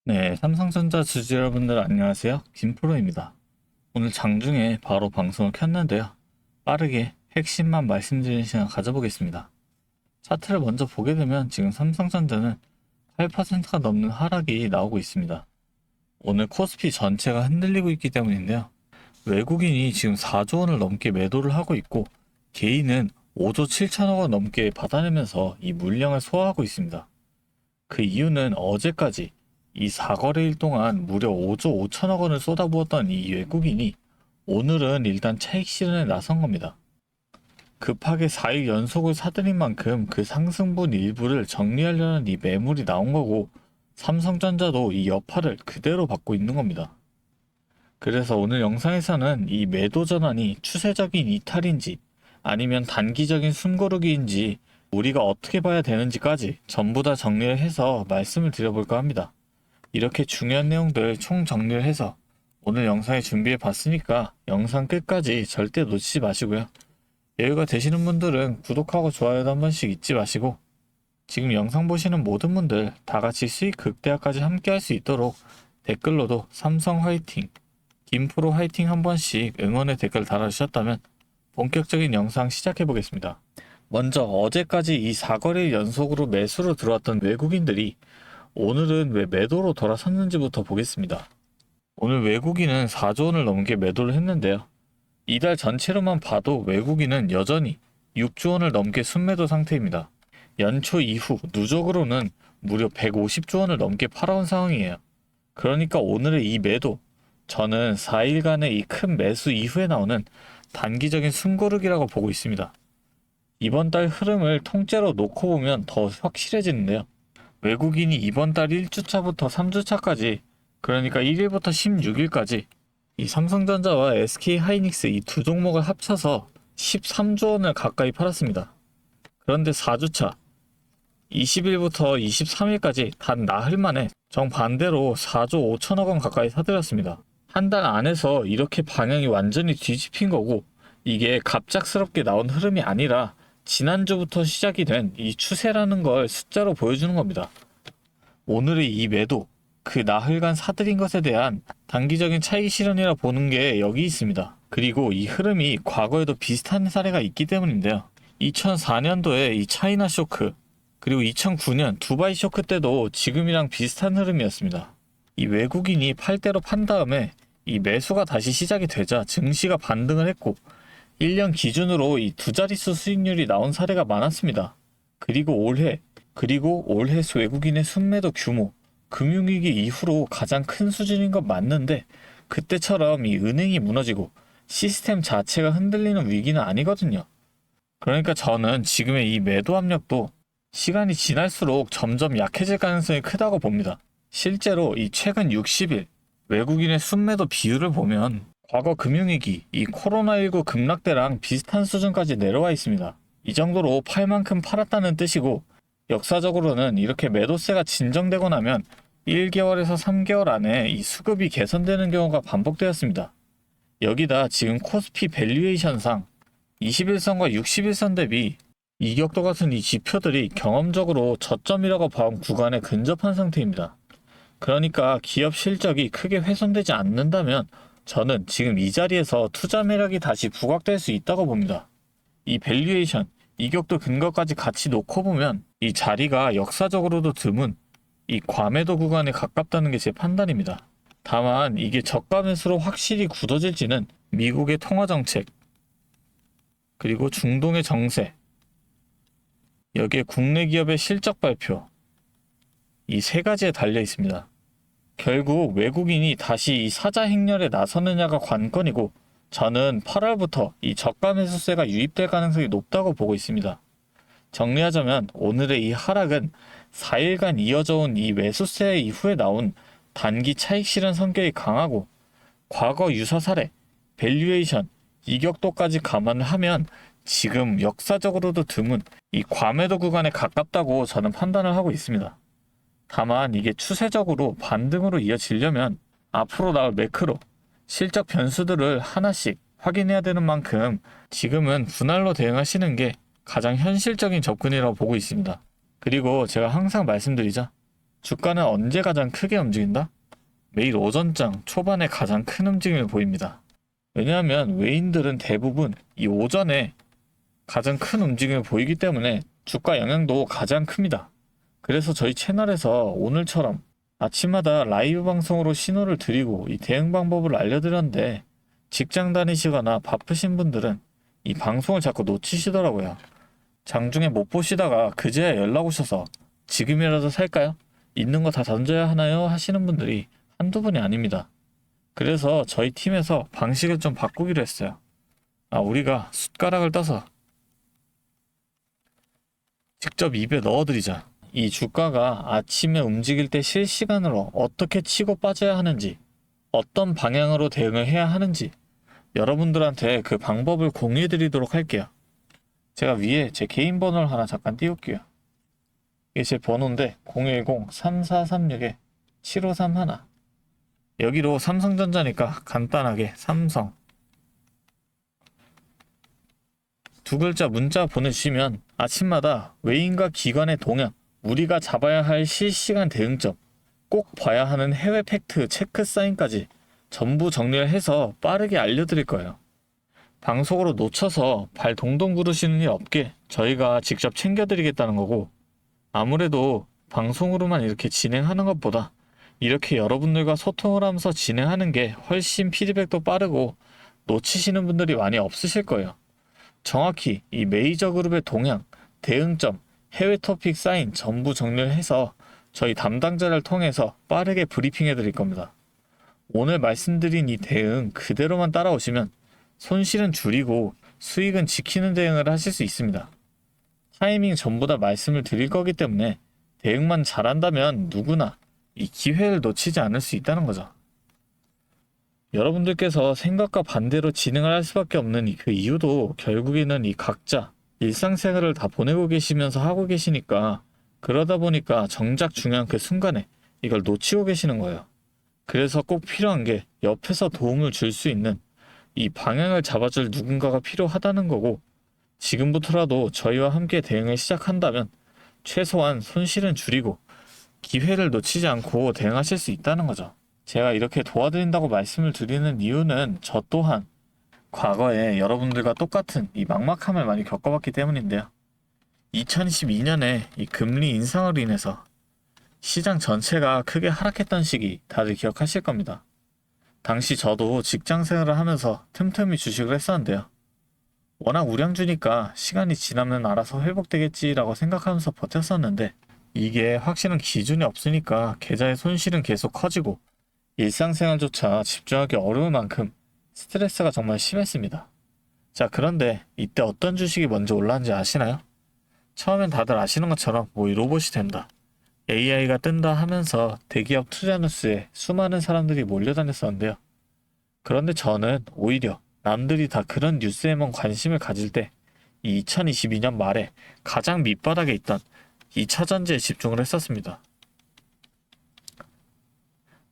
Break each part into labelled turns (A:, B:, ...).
A: 네, 삼성전자 주주 여러분들 안녕하세요. 김프로입니다. 오늘 장중에 바로 방송을 켰는데요. 빠르게 핵심만 말씀드리는 시간 가져보겠습니다. 차트를 먼저 보게 되면 지금 삼성전자는 8%가 넘는 하락이 나오고 있습니다. 오늘 코스피 전체가 흔들리고 있기 때문인데요. 외국인이 지금 4조 원을 넘게 매도를 하고 있고 개인은 5조 7천억 원 넘게 받아내면서 이 물량을 소화하고 있습니다. 그 이유는 어제까지 이 4거래일 동안 무려 5조 5천억 원을 쏟아부었던 이 외국인이 오늘은 일단 차익 실현에 나선 겁니다. 급하게 4일 연속을 사들인 만큼 그 상승분 일부를 정리하려는 이 매물이 나온 거고, 삼성전자도 이 여파를 그대로 받고 있는 겁니다. 그래서 오늘 영상에서는 이 매도 전환이 추세적인 이탈인지 아니면 단기적인 숨고르기인지 우리가 어떻게 봐야 되는지까지 전부 다 정리를 해서 말씀을 드려볼까 합니다. 이렇게 중요한 내용들 총 정리를 해서 오늘 영상에 준비해 봤으니까 영상 끝까지 절대 놓치지 마시고요. 여유가 되시는 분들은 구독하고 좋아요도 한 번씩 잊지 마시고, 지금 영상 보시는 모든 분들 다 같이 수익 극대화까지 함께 할 수 있도록 댓글로도 삼성 화이팅, 김프로 화이팅 한 번씩 응원의 댓글 달아주셨다면 본격적인 영상 시작해 보겠습니다. 먼저 어제까지 이 4거래일 연속으로 매수로 들어왔던 외국인들이 오늘은 왜 매도로 돌아섰는지부터 보겠습니다. 오늘 외국인은 4조 원을 넘게 매도를 했는데요. 이달 전체로만 봐도 외국인은 여전히 6조 원을 넘게 순매도 상태입니다. 연초 이후 누적으로는 무려 150조 원을 넘게 팔아온 상황이에요. 그러니까 오늘의 이 매도, 저는 4일간의 이 큰 매수 이후에 나오는 단기적인 숨고르기라고 보고 있습니다. 이번 달 흐름을 통째로 놓고 보면 더 확실해지는데요. 외국인이 이번 달 1주차부터 3주차까지, 그러니까 1일부터 16일까지 이 삼성전자와 SK하이닉스 이 두 종목을 합쳐서 13조 원을 가까이 팔았습니다. 그런데 4주차 20일부터 23일까지 단 나흘 만에 정반대로 4조 5천억 원 가까이 사들였습니다. 한 달 안에서 이렇게 방향이 완전히 뒤집힌 거고, 이게 갑작스럽게 나온 흐름이 아니라 지난주부터 시작이 된 이 추세라는 걸 숫자로 보여주는 겁니다. 오늘의 이 매도, 그 나흘간 사들인 것에 대한 단기적인 차익 실현이라 보는 게 여기 있습니다. 그리고 이 흐름이 과거에도 비슷한 사례가 있기 때문인데요. 2004년도에 이 차이나 쇼크, 그리고 2009년 두바이 쇼크 때도 지금이랑 비슷한 흐름이었습니다. 이 외국인이 팔 대로 판 다음에 이 매수가 다시 시작이 되자 증시가 반등을 했고, 1년 기준으로 이 두 자릿수 수익률이 나온 사례가 많았습니다. 그리고 올해 외국인의 순매도 규모, 금융위기 이후로 가장 큰 수준인 건 맞는데, 그때처럼 이 은행이 무너지고 시스템 자체가 흔들리는 위기는 아니거든요. 그러니까 저는 지금의 이 매도 압력도 시간이 지날수록 점점 약해질 가능성이 크다고 봅니다. 실제로 이 최근 60일 외국인의 순매도 비율을 보면 과거 금융위기, 이 코로나19 급락 때랑 비슷한 수준까지 내려와 있습니다. 이 정도로 팔 만큼 팔았다는 뜻이고, 역사적으로는 이렇게 매도세가 진정되고 나면 1개월에서 3개월 안에 이 수급이 개선되는 경우가 반복되었습니다. 여기다 지금 코스피 밸류에이션상 21선과 61선 대비 이격도 같은 이 지표들이 경험적으로 저점이라고 봐온 구간에 근접한 상태입니다. 그러니까 기업 실적이 크게 훼손되지 않는다면 저는 지금 이 자리에서 투자 매력이 다시 부각될 수 있다고 봅니다. 이 밸류에이션, 이격도 근거까지 같이 놓고 보면 이 자리가 역사적으로도 드문 이 과매도 구간에 가깝다는 게 제 판단입니다. 다만 이게 저가 매수로 확실히 굳어질지는 미국의 통화정책, 그리고 중동의 정세, 여기에 국내 기업의 실적 발표, 이 세 가지에 달려 있습니다. 결국 외국인이 다시 이 사자 행렬에 나서느냐가 관건이고, 저는 8월부터 이 저가 매수세가 유입될 가능성이 높다고 보고 있습니다. 정리하자면 오늘의 이 하락은 4일간 이어져 온 이 매수세 이후에 나온 단기 차익 실현 성격이 강하고, 과거 유사 사례, 밸류에이션, 이격도까지 감안을 하면 지금 역사적으로도 드문 이 과매도 구간에 가깝다고 저는 판단을 하고 있습니다. 다만 이게 추세적으로 반등으로 이어지려면 앞으로 나올 매크로, 실적 변수들을 하나씩 확인해야 되는 만큼 지금은 분할로 대응하시는 게 가장 현실적인 접근이라고 보고 있습니다. 그리고 제가 항상 말씀드리자, 주가는 언제 가장 크게 움직인다? 매일 오전장 초반에 가장 큰 움직임을 보입니다. 왜냐하면 외인들은 대부분 이 오전에 가장 큰 움직임을 보이기 때문에 주가 영향도 가장 큽니다. 그래서 저희 채널에서 오늘처럼 아침마다 라이브 방송으로 신호를 드리고 이 대응 방법을 알려드렸는데 직장 다니시거나 바쁘신 분들은 이 방송을 자꾸 놓치시더라고요. 장중에 못 보시다가 그제야 연락 오셔서 지금이라도 살까요? 있는 거 다 던져야 하나요? 하시는 분들이 한두 분이 아닙니다. 그래서 저희 팀에서 방식을 좀 바꾸기로 했어요. 우리가 숟가락을 떠서 직접 입에 넣어드리자. 이 주가가 아침에 움직일 때 실시간으로 어떻게 치고 빠져야 하는지, 어떤 방향으로 대응을 해야 하는지 여러분들한테 그 방법을 공유해드리도록 할게요. 제가 위에 제 개인 번호를 하나 잠깐 띄울게요. 이게 제 번호인데 010-3436-7531. 여기로 삼성전자니까 간단하게 삼성 두 글자 문자 보내주시면 아침마다 외인과 기관의 동향, 우리가 잡아야 할 실시간 대응점, 꼭 봐야 하는 해외 팩트 체크 사인까지 전부 정리를 해서 빠르게 알려드릴 거예요. 방송으로 놓쳐서 발 동동 구르시는 일 없게 저희가 직접 챙겨드리겠다는 거고, 아무래도 방송으로만 이렇게 진행하는 것보다 이렇게 여러분들과 소통을 하면서 진행하는 게 훨씬 피드백도 빠르고 놓치시는 분들이 많이 없으실 거예요. 정확히 이 메이저 그룹의 동향, 대응점, 해외 토픽 사인 전부 정리를 해서 저희 담당자를 통해서 빠르게 브리핑해 드릴 겁니다. 오늘 말씀드린 이 대응 그대로만 따라오시면 손실은 줄이고 수익은 지키는 대응을 하실 수 있습니다. 타이밍 전부 다 말씀을 드릴 거기 때문에 대응만 잘한다면 누구나 이 기회를 놓치지 않을 수 있다는 거죠. 여러분들께서 생각과 반대로 진행을 할 수밖에 없는 그 이유도 결국에는 이 각자 일상생활을 다 보내고 계시면서 하고 계시니까, 그러다 보니까 정작 중요한 그 순간에 이걸 놓치고 계시는 거예요. 그래서 꼭 필요한 게 옆에서 도움을 줄 수 있는 이 방향을 잡아줄 누군가가 필요하다는 거고, 지금부터라도 저희와 함께 대응을 시작한다면 최소한 손실은 줄이고 기회를 놓치지 않고 대응하실 수 있다는 거죠. 제가 이렇게 도와드린다고 말씀을 드리는 이유는 저 또한 과거에 여러분들과 똑같은 이 막막함을 많이 겪어봤기 때문인데요. 2022년에 이 금리 인상으로 인해서 시장 전체가 크게 하락했던 시기 다들 기억하실 겁니다. 당시 저도 직장 생활을 하면서 틈틈이 주식을 했었는데요. 워낙 우량주니까 시간이 지나면 알아서 회복되겠지라고 생각하면서 버텼었는데, 이게 확실한 기준이 없으니까 계좌의 손실은 계속 커지고 일상생활조차 집중하기 어려울 만큼 스트레스가 정말 심했습니다. 자, 그런데 이때 어떤 주식이 먼저 올랐는지 아시나요? 처음엔 다들 아시는 것처럼 이 로봇이 된다, AI가 뜬다 하면서 대기업 투자 뉴스에 수많은 사람들이 몰려다녔었는데요. 그런데 저는 오히려 남들이 다 그런 뉴스에만 관심을 가질 때 이 2022년 말에 가장 밑바닥에 있던 2차 전지에 집중을 했었습니다.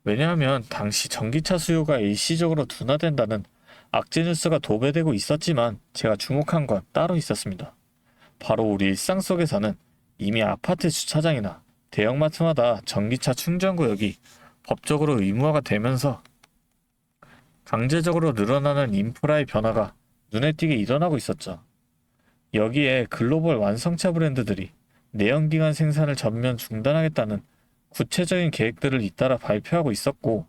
A: 왜냐하면 당시 전기차 수요가 일시적으로 둔화된다는 악재 뉴스가 도배되고 있었지만 제가 주목한 건 따로 있었습니다. 바로 우리 일상 속에서는 이미 아파트 주차장이나 대형마트마다 전기차 충전 구역이 법적으로 의무화가 되면서 강제적으로 늘어나는 인프라의 변화가 눈에 띄게 일어나고 있었죠. 여기에 글로벌 완성차 브랜드들이 내연기관 생산을 전면 중단하겠다는 구체적인 계획들을 잇따라 발표하고 있었고,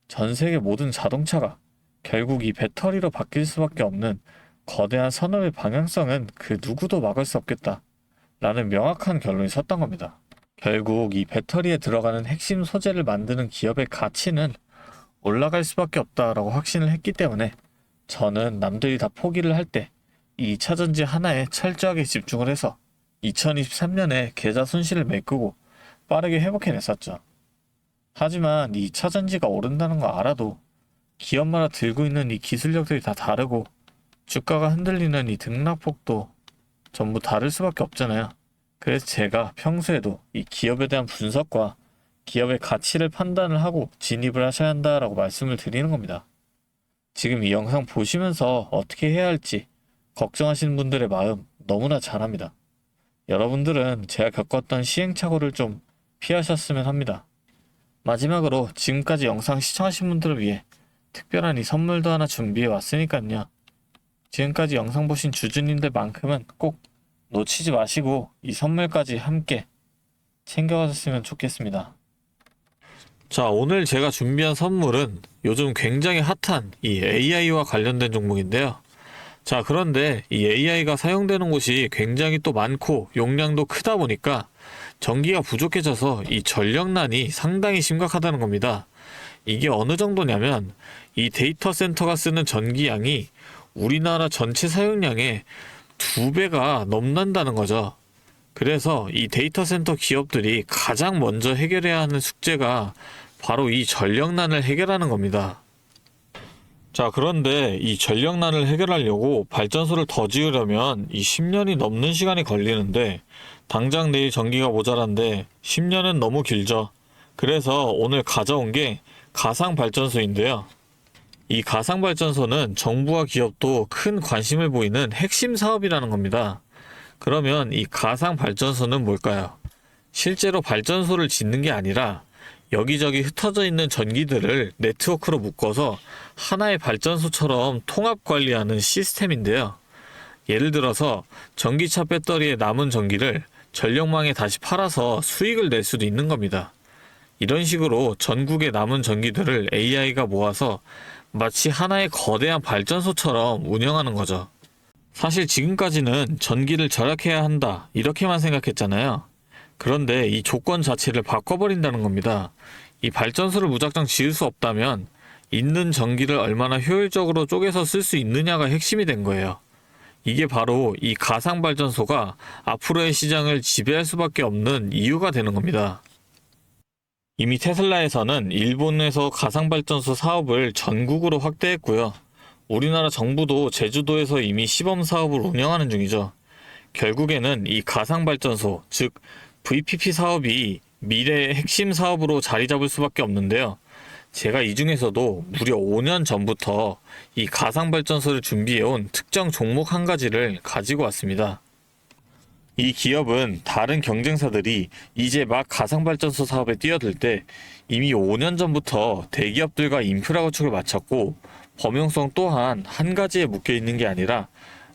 A: 전 세계 모든 자동차가 결국 이 배터리로 바뀔 수밖에 없는 거대한 산업의 방향성은 그 누구도 막을 수 없겠다 라는 명확한 결론이 섰던 겁니다. 결국 이 배터리에 들어가는 핵심 소재를 만드는 기업의 가치는 올라갈 수밖에 없다라고 확신을 했기 때문에 저는 남들이 다 포기를 할 때 이 2차 전지 하나에 철저하게 집중을 해서 2023년에 계좌 손실을 메꾸고 빠르게 회복해냈었죠. 하지만 이 2차 전지가 오른다는 거 알아도 기업마다 들고 있는 이 기술력들이 다 다르고 주가가 흔들리는 이 등락폭도 전부 다를 수밖에 없잖아요. 그래서 제가 평소에도 이 기업에 대한 분석과 기업의 가치를 판단을 하고 진입을 하셔야 한다라고 말씀을 드리는 겁니다. 지금 이 영상 보시면서 어떻게 해야 할지 걱정하시는 분들의 마음 너무나 잘 압니다. 여러분들은 제가 겪었던 시행착오를 좀 피하셨으면 합니다. 마지막으로 지금까지 영상 시청하신 분들을 위해 특별한 이 선물도 하나 준비해 왔으니까요. 지금까지 영상 보신 주주님들만큼은 꼭 놓치지 마시고 이 선물까지 함께 챙겨가셨으면 좋겠습니다. 자, 오늘 제가 준비한 선물은 요즘 굉장히 핫한 이 AI와 관련된 종목인데요. 자, 그런데 이 AI가 사용되는 곳이 굉장히 또 많고 용량도 크다 보니까 전기가 부족해져서 이 전력난이 상당히 심각하다는 겁니다. 이게 어느 정도냐면 이 데이터 센터가 쓰는 전기량이 우리나라 전체 사용량의 2배가 넘는다는 거죠. 그래서 이 데이터 센터 기업들이 가장 먼저 해결해야 하는 숙제가 바로 이 전력난을 해결하는 겁니다. 자, 그런데 이 전력난을 해결하려고 발전소를 더 지으려면 이 10년이 넘는 시간이 걸리는데 당장 내일 전기가 모자란데 10년은 너무 길죠. 그래서 오늘 가져온 게 가상발전소인데요. 이 가상발전소는 정부와 기업도 큰 관심을 보이는 핵심 사업이라는 겁니다. 그러면 이 가상발전소는 뭘까요? 실제로 발전소를 짓는 게 아니라 여기저기 흩어져 있는 전기들을 네트워크로 묶어서 하나의 발전소처럼 통합 관리하는 시스템인데요. 예를 들어서 전기차 배터리에 남은 전기를 전력망에 다시 팔아서 수익을 낼 수도 있는 겁니다. 이런 식으로 전국의 남은 전기들을 AI가 모아서 마치 하나의 거대한 발전소처럼 운영하는 거죠. 사실 지금까지는 전기를 절약해야 한다 이렇게만 생각했잖아요. 그런데 이 조건 자체를 바꿔버린다는 겁니다. 이 발전소를 무작정 지을 수 없다면 있는 전기를 얼마나 효율적으로 쪼개서 쓸 수 있느냐가 핵심이 된 거예요. 이게 바로 이 가상발전소가 앞으로의 시장을 지배할 수밖에 없는 이유가 되는 겁니다. 이미 테슬라에서는 일본에서 가상발전소 사업을 전국으로 확대했고요. 우리나라 정부도 제주도에서 이미 시범 사업을 운영하는 중이죠. 결국에는 이 가상발전소, 즉 VPP 사업이 미래의 핵심 사업으로 자리 잡을 수밖에 없는데요. 제가 이 중에서도 무려 5년 전부터 이 가상발전소를 준비해온 특정 종목 한 가지를 가지고 왔습니다. 이 기업은 다른 경쟁사들이 이제 막 가상발전소 사업에 뛰어들 때 이미 5년 전부터 대기업들과 인프라 구축을 마쳤고 범용성 또한 한 가지에 묶여 있는 게 아니라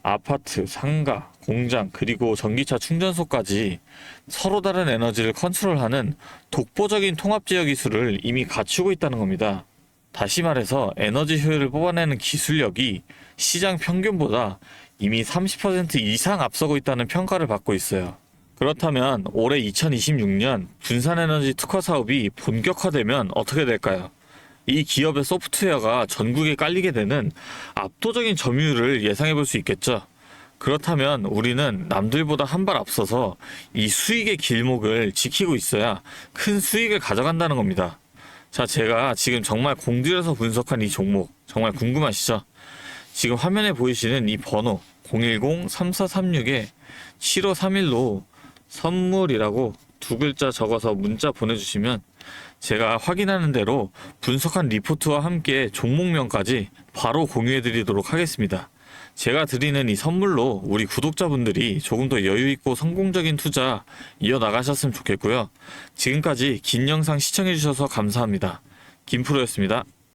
A: 아파트, 상가, 공장, 그리고 전기차 충전소까지 서로 다른 에너지를 컨트롤하는 독보적인 통합제어 기술을 이미 갖추고 있다는 겁니다. 다시 말해서 에너지 효율을 뽑아내는 기술력이 시장 평균보다 이미 30% 이상 앞서고 있다는 평가를 받고 있어요. 그렇다면 올해 2026년 분산에너지 특화 사업이 본격화되면 어떻게 될까요? 이 기업의 소프트웨어가 전국에 깔리게 되는 압도적인 점유율을 예상해 볼 수 있겠죠. 그렇다면 우리는 남들보다 한 발 앞서서 이 수익의 길목을 지키고 있어야 큰 수익을 가져간다는 겁니다. 자, 제가 지금 정말 공들여서 분석한 이 종목 정말 궁금하시죠? 지금 화면에 보이시는 이 번호 010-3436-7531로 선물이라고 두 글자 적어서 문자 보내주시면 제가 확인하는 대로 분석한 리포트와 함께 종목명까지 바로 공유해드리도록 하겠습니다. 제가 드리는 이 선물로 우리 구독자분들이 조금 더 여유있고 성공적인 투자 이어나가셨으면 좋겠고요. 지금까지 긴 영상 시청해주셔서 감사합니다. 김프로였습니다.